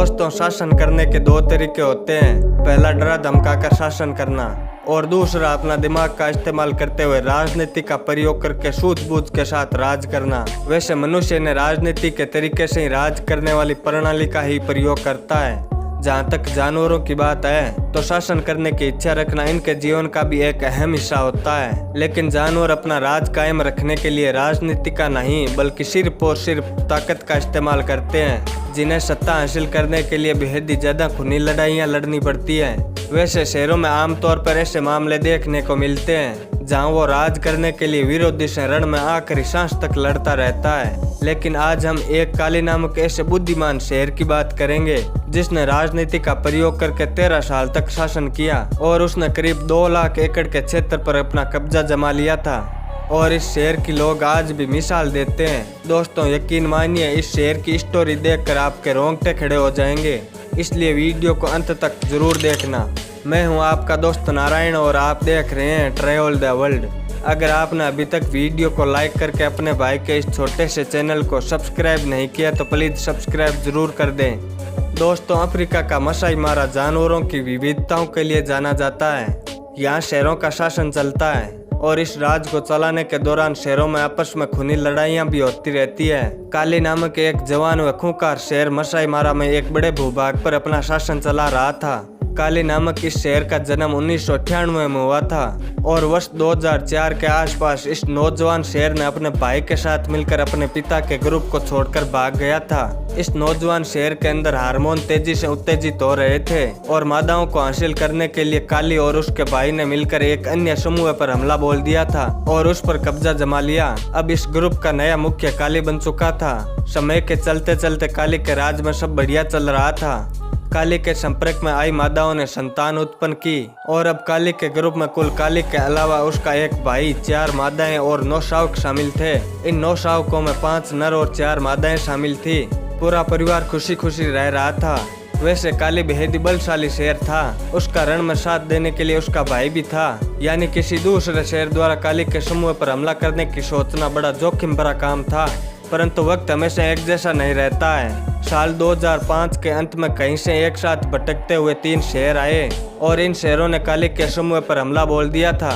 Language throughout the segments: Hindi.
दोस्तों, शासन करने के दो तरीके होते हैं। पहला, डरा धमकाकर शासन करना, और दूसरा, अपना दिमाग का इस्तेमाल करते हुए राजनीति का प्रयोग करके सूझबूझ के साथ राज करना। वैसे मनुष्य ने राजनीति के तरीके से ही राज करने वाली प्रणाली का ही प्रयोग करता है। जहाँ तक जानवरों की बात है तो शासन करने की इच्छा रखना इनके जीवन का भी एक अहम हिस्सा होता है। लेकिन जानवर अपना राज कायम रखने के लिए राजनीति का नहीं बल्कि सिर्फ और सिर्फ ताकत का इस्तेमाल करते हैं, जिन्हें सत्ता हासिल करने के लिए बेहद ही ज्यादा खूनी लड़ाइयाँ लड़नी पड़ती है। वैसे शहरों में आमतौर पर ऐसे मामले देखने को मिलते हैं जहाँ वो राज करने के लिए विरोधी से रण में आखिरी सांस तक लड़ता रहता है। लेकिन आज हम एक काली नामक ऐसे बुद्धिमान शेर की बात करेंगे जिसने राजनीति का प्रयोग करके 13 साल तक शासन किया और उसने करीब 2 लाख एकड़ के क्षेत्र पर अपना कब्जा जमा लिया था। और इस शेर की लोग आज भी मिसाल देते हैं। दोस्तों, यकीन मानिए, इस शेर की स्टोरी देखकर आपके रोंगटे खड़े हो जाएंगे, इसलिए वीडियो को अंत तक जरूर देखना। मैं हूं आपका दोस्त नारायण और आप देख रहे हैं ट्रैवल द वर्ल्ड। अगर आपने अभी तक वीडियो को लाइक करके अपने भाई के इस छोटे से चैनल को सब्सक्राइब नहीं किया तो प्लीज सब्सक्राइब जरूर कर दें। दोस्तों, अफ्रीका का मसाई मारा जानवरों की विविधताओं के लिए जाना जाता है। यहाँ शेरों का शासन चलता है और इस राज को चलाने के दौरान शेरों में आपस में खूनी लड़ाइयाँ भी होती रहती है। काली नामक एक जवान व खूंखार शेर मसाई मारा में एक बड़े भूभाग पर अपना शासन चला रहा था। काली नामक इस शेर का जन्म 1998 में हुआ था और वर्ष 2004 के आसपास इस नौजवान शेर ने अपने भाई के साथ मिलकर अपने पिता के ग्रुप को छोड़कर भाग गया था। इस नौजवान शेर के अंदर हार्मोन तेजी से उत्तेजित हो रहे थे और मादाओं को हासिल करने के लिए काली और उसके भाई ने मिलकर एक अन्य समूह पर हमला बोल दिया था और उस पर कब्जा जमा लिया। अब इस ग्रुप का नया मुख्य काली बन चुका था। समय के चलते चलते काली के राज में सब बढ़िया चल रहा था। काली के संपर्क में आई मादाओं ने संतान उत्पन्न की और अब काली के ग्रुप में कुल काली के अलावा उसका एक भाई, 4 मादाएं और 9 शावक शामिल थे। इन 9 शावकों में 5 नर और 4 मादाएं शामिल थी। पूरा परिवार खुशी खुशी रह रहा था। वैसे काली बेहद बलशाली शेर था। उसका रण में साथ देने के लिए उसका भाई भी था, यानी किसी दूसरे शेर द्वारा काली के समूह पर हमला करने की सोचना बड़ा जोखिम भरा काम था। परंतु वक्त हमेशा एक जैसा नहीं रहता है। साल 2005 के अंत में कहीं से एक साथ भटकते हुए 3 शेर आए और इन शेरों ने काली के समूह पर हमला बोल दिया था।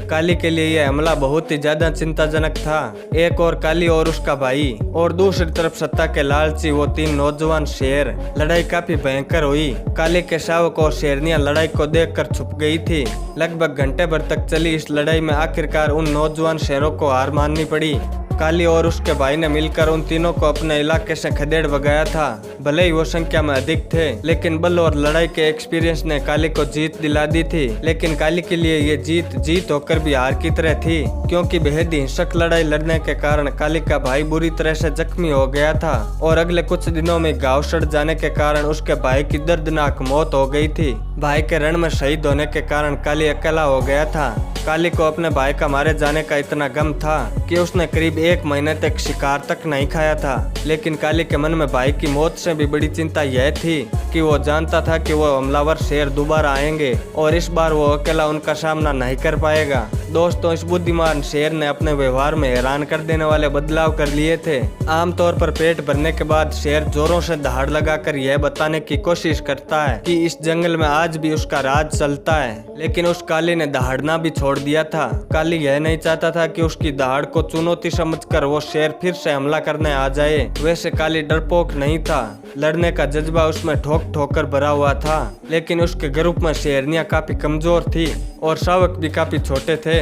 काली के लिए यह हमला बहुत ही ज्यादा चिंताजनक था। एक और काली और उसका भाई और दूसरी तरफ सत्ता के लालची वो 3 नौजवान शेर। लड़ाई काफी भयंकर हुई। काली के शावक और शेरनियां लड़ाई को देखकर छुप गई थी। लगभग घंटे भर तक चली इस लड़ाई में आखिरकार उन नौजवान शेरों को हार माननी पड़ी। काली और उसके भाई ने मिलकर उन तीनों को अपने इलाके से खदेड़ भगाया था। भले ही वो संख्या में अधिक थे, लेकिन बल और लड़ाई के एक्सपीरियंस ने काली को जीत दिला दी थी। लेकिन काली के लिए ये जीत होकर भी हार की तरह थी, क्योंकि बेहद हिंसक लड़ाई लड़ने के कारण काली का भाई बुरी तरह से जख्मी हो गया था और अगले कुछ दिनों में घाव सड़ जाने के कारण उसके भाई की दर्दनाक मौत हो गई थी। भाई के रण में शहीद होने के कारण काली अकेला हो गया था। काली को अपने भाई का मारे जाने का इतना गम था कि उसने करीब 1 महीने तक शिकार तक नहीं खाया था। लेकिन काली के मन में भाई की मौत से भी बड़ी चिंता यह थी कि वो जानता था कि वो हमलावर शेर दोबारा आएंगे और इस बार वो अकेला उनका सामना नहीं कर पाएगा। दोस्तों, इस बुद्धिमान शेर ने अपने व्यवहार में हैरान कर देने वाले बदलाव कर लिए थे। आमतौर पर पेट भरने के बाद शेर जोरों से दहाड़ लगाकर यह बताने की कोशिश करता है कि इस जंगल में आज भी उसका राज चलता है। लेकिन उस काली ने दहाड़ना भी छोड़ दिया था। काली यह नहीं चाहता था कि उसकी दहाड़ को चुनौती समझकर वो शेर फिर से हमला करने आ जाए। वैसे काली डरपोक नहीं था। लड़ने का जज्बा उसमें ठोक ठोकर भरा हुआ था। लेकिन उसके ग्रुप में शेरनियां काफी कमजोर थी और शावक भी काफी छोटे थे।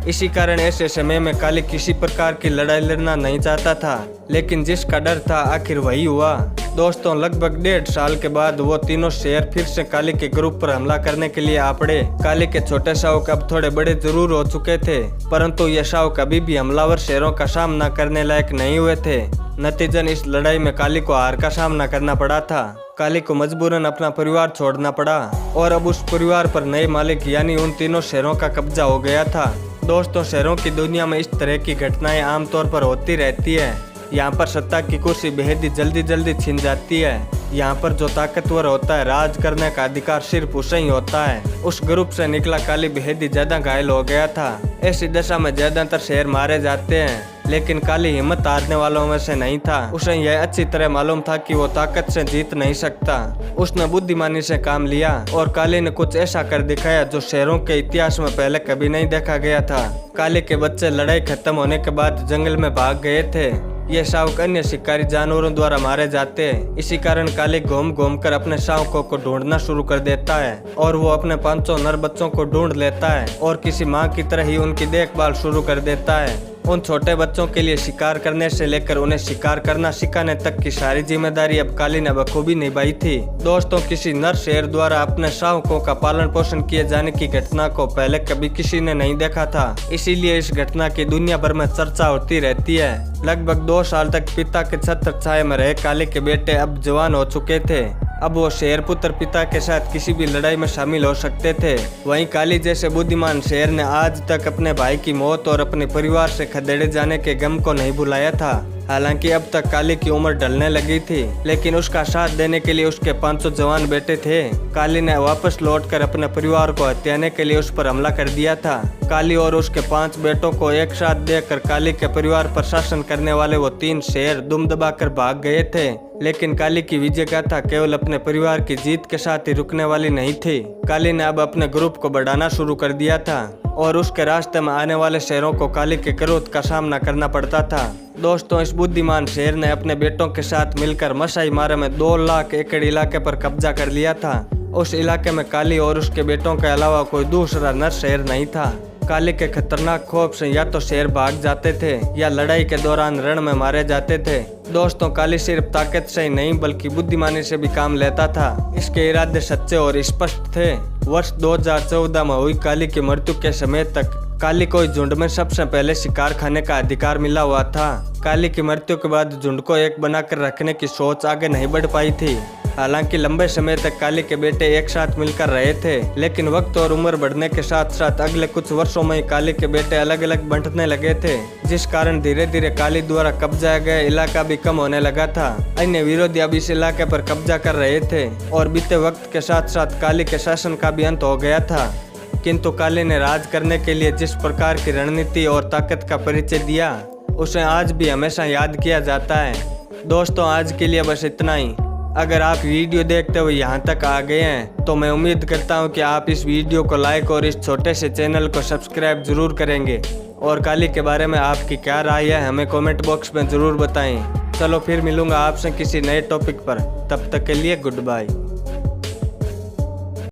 इसी कारण ऐसे समय में काली किसी प्रकार की लड़ाई लड़ना नहीं चाहता था। लेकिन जिसका डर था आखिर वही हुआ। दोस्तों, लगभग 1.5 साल के बाद वो तीनों शेर फिर से काली के ग्रुप पर हमला करने के लिए आ पड़े। काली के छोटे शावक अब थोड़े बड़े जरूर हो चुके थे, परंतु ये शावक अभी भी हमलावर शेरों का सामना करने लायक नहीं हुए थे। नतीजन इस लड़ाई में काली को हार का सामना करना पड़ा था। काली को मजबूरन अपना परिवार छोड़ना पड़ा और अब उस परिवार पर नए मालिक यानी उन तीनों शेरों का कब्जा हो गया था। दोस्तों, शेरों की दुनिया में इस तरह की घटनाएं आमतौर पर होती रहती है। यहाँ पर सत्ता की कुर्सी बेहद ही जल्दी छीन जाती है। यहाँ पर जो ताकतवर होता है, राज करने का अधिकार सिर्फ उसे ही होता है। उस ग्रुप से निकला काली बेहद ही ज्यादा घायल हो गया था। ऐसी दशा में ज्यादातर शेर मारे जाते हैं। लेकिन काली हिम्मत हारने वालों में से नहीं था। उसे यह अच्छी तरह मालूम था कि वो ताकत से जीत नहीं सकता। उसने बुद्धिमानी से काम लिया और काली ने कुछ ऐसा कर दिखाया जो शेरों के इतिहास में पहले कभी नहीं देखा गया था। काली के बच्चे लड़ाई खत्म होने के बाद जंगल में भाग गए थे। ये शावक अन्य शिकारी जानवरों द्वारा मारे जाते हैं। इसी कारण काली घूम घूम कर अपने शावकों को ढूंढना शुरू कर देता है और वो अपने 500 नर बच्चों को ढूंढ लेता है और किसी माँ की तरह ही उनकी देखभाल शुरू कर देता है। उन छोटे बच्चों के लिए शिकार करने से लेकर उन्हें शिकार करना सिखाने तक की सारी जिम्मेदारी अब काली ने बखूबी निभाई थी। दोस्तों, किसी नर शेर द्वारा अपने शावकों का पालन पोषण किए जाने की घटना को पहले कभी किसी ने नहीं देखा था। इसीलिए इस घटना की दुनिया भर में चर्चा होती रहती है। लगभग 2 साल तक पिता के छत्र छाया में रहे काली के बेटे अब जवान हो चुके थे। अब वो शेर पुत्र पिता के साथ किसी भी लड़ाई में शामिल हो सकते थे। वहीं काली जैसे बुद्धिमान शेर ने आज तक अपने भाई की मौत और अपने परिवार से खदेड़े जाने के गम को नहीं भुलाया था। हालांकि अब तक काली की उम्र ढलने लगी थी, लेकिन उसका साथ देने के लिए उसके 500 जवान बेटे थे। काली ने वापस लौटकर अपने परिवार को हत्याने के लिए उस पर हमला कर दिया था। काली और उसके 5 बेटों को एक साथ देखकर काली के परिवार पर शासन करने वाले वो 3 शेर दुम दबाकर भाग गए थे। लेकिन काली की विजय गाथा केवल अपने परिवार की जीत के साथ ही रुकने वाली नहीं थी। काली ने अब अपने ग्रुप को बढ़ाना शुरू कर दिया था और उसके रास्ते में आने वाले शेरों को काली के क्रोध का सामना करना पड़ता था। दोस्तों, इस बुद्धिमान शेर ने अपने बेटों के साथ मिलकर मसाई मारा में 2 लाख एकड़ इलाके पर कब्जा कर लिया था। उस इलाके में काली और उसके बेटों के अलावा कोई दूसरा नर शेर नहीं था। काली के खतरनाक खौफ से या तो शेर भाग जाते थे या लड़ाई के दौरान रण में मारे जाते थे। दोस्तों, काली सिर्फ ताकत से ही नहीं बल्कि बुद्धिमानी से भी काम लेता था। इसके इरादे सच्चे और स्पष्ट थे। वर्ष 2014 में हुई काली की मृत्यु के समय तक काली को झुंड में सबसे पहले शिकार खाने का अधिकार मिला हुआ था। काली की मृत्यु के बाद झुंड को एक बनाकर रखने की सोच आगे नहीं बढ़ पाई थी। हालांकि लंबे समय तक काली के बेटे एक साथ मिलकर रहे थे, लेकिन वक्त और उम्र बढ़ने के साथ साथ अगले कुछ वर्षों में काली के बेटे अलग अलग बंटने लगे थे, जिस कारण धीरे धीरे काली द्वारा कब्जा गया इलाका भी कम होने लगा था। अन्य विरोधी अब इस इलाके पर कब्जा कर रहे थे और बीते वक्त के साथ साथ काली के शासन का भी अंत हो गया था। किंतु काली ने राज करने के लिए जिस प्रकार की रणनीति और ताकत का परिचय दिया, उसे आज भी हमेशा याद किया जाता है। दोस्तों, आज के लिए बस इतना ही। अगर आप वीडियो देखते हुए यहाँ तक आ गए हैं तो मैं उम्मीद करता हूँ कि आप इस वीडियो को लाइक और इस छोटे से चैनल को सब्सक्राइब जरूर करेंगे। और काली के बारे में आपकी क्या राय है हमें कमेंट बॉक्स में ज़रूर बताएं। चलो फिर मिलूंगा आपसे किसी नए टॉपिक पर। तब तक के लिए गुड बाय।